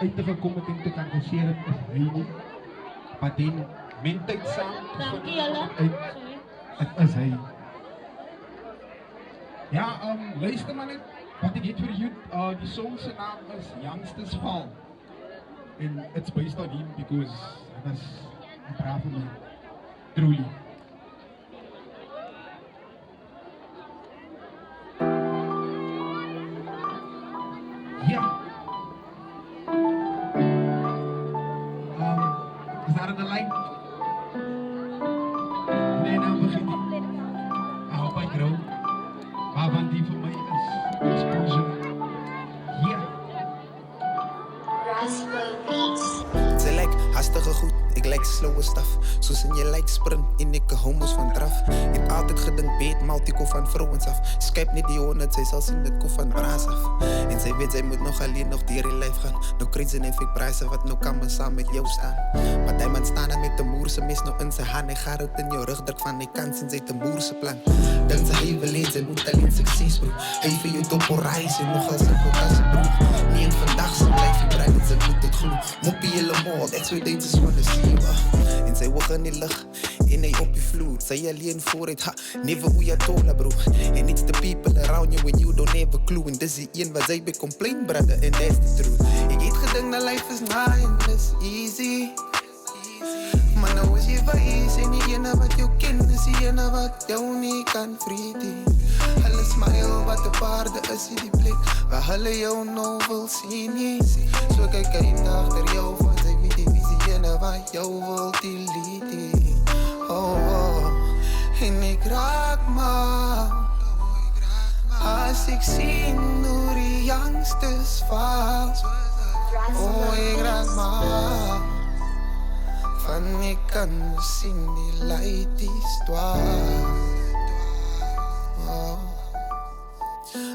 uit te gekom het en te kan gesê het is hy nie. Maar dan men tyd saam te Dankie vind julle. uit, Sorry. het is hy. Ja, luister maar net wat ek het vir jou. Die song se naam is Youngsters Fall. And it's based on him because he was a brave man. Truly. Ja. Is daar een lijn? Nee, nou begin die. Hou by grou. Waarvan die vir my is exposure. Ja. Sy lyk hastige goed, ek lyk slowe staf. Soos in jy lyk sprint en ek 'n homos van draf. Het altyd gedink beet maltiko van vrouens af. Skyp net die 100, sy sal sien dit kof van braas af. En sy weet sy moet nog alleen nog deur die lyf gaan. Nou kry sy net fik pryse wat nou kan men saam met jou staan. Maar die man staan dan met 'n moerse mes nou in sy hand. Hy gaat dit in jou rug druk van die kant en sy het 'n moerse plan. Dink sy hy wil hê sy moet alleen sukses bro. Hy vir jou top op reis en nog as 'n potasse broer. Nie in vandag se lyf jy brei met sy moet dit glo. Moppie helemaal, that's what they just wanna see you. En sy oog in die lig en hy op die vloer. Sy alleen vooruit, ha, never hoe jy tola bro. And it's the people around you when you don't have a clue. En dis die een wat sy by complain brother, and that's the truth. Ek het gedink dat life is nice and it's easy. Maar nou is jy wijs en die ene wat jou ken is die ene wat jou nie kan vrede. Hulle smile wat de paarde is in die blik waar hulle jou nou wil sien nie. So kyk hy agter jou van sy weet die visie ene wat jou wil delete. Oh, en ek raak maar as ek sien hoe die youngsters val. Oh, ek raak maar van ek kan sien die lighties dwaal. Oh.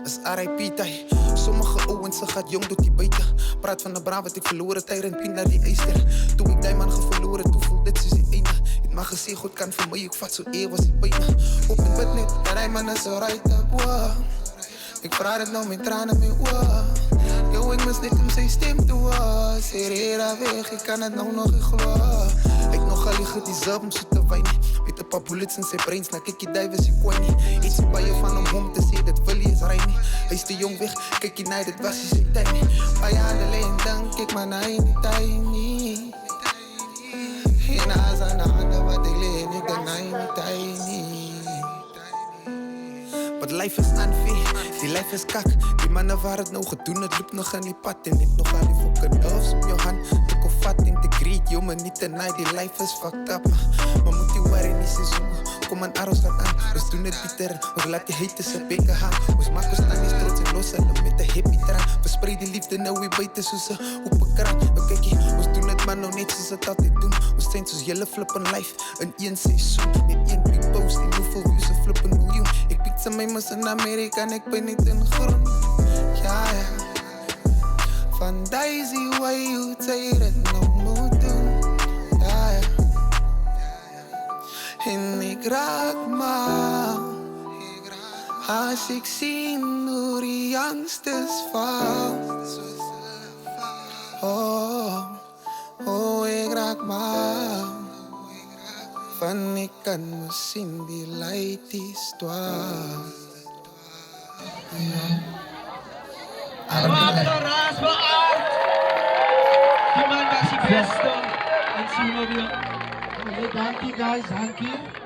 Is R.I.P. tyd. Sommige ouens se gat jong tot die buite. Praat van 'n braaf wat ek verloor het tyd en pien na die eister. Toe ek die man geverloor het, toe voel dit soos die einde. Het maar gesê God kan vir my, ek vat so was die pyn. Op die bid net, dat die man is alright up, wow. Ek vraag dit nou met trane my oor. Yo, ek mis net om sy stem te hoor. Sy reer weg, ek kan het nou nog nie glo. Hy het nog al die gedeserve om so te wyn. Met 'n paar bullets in sy brains, na kyk die duivel is die kooi nie. Iets so baie van hom te sê, dit wil hy is ry nie. Hy is te jong weg, kyk die night, dit was hy sy tyd nie. Baie hande lê en dink ek, maar hy nie tyd nie. En as aan die hande wat ek lê en ek dink hy nie tyd nie. But life is unfair, die life is kak. Die manne waar het nou gedoen, het loop nog in die pad. En het nog al die fucking nerves op jou hand. Te kon vat en te greet, jou maar niet te night. Die life is fucked up, maar moet die worry nie seizoen. Kom aan arrows wat aan, ons doen het bitter. Ons laat die haters op bekke gaan. Ons maak ons staan die trots en los hulle met een happy traan. Verspreid die liefde nou weer buiten soos een open kraan. Nou kyk jy, ons doen het maar nou net soos het altijd doen. Ons zijn soos jylle flippen life in 1 seizoen. Net 1 big post en hoeveel views een flippen miljoen. Ek piek sy my mis in Amerika en ek ben niet in grond. Ja, ja. Van Daisy, why you say dat nou moet doen. Ja, ja. En ek raak maar as ek sien hoe die youngsters val. Oh, oh, ek raak maar van ek kan sien die lighties dwaal. Raas voor Art! Die man was die beste. En zien we weer. Dankie guys, dankie.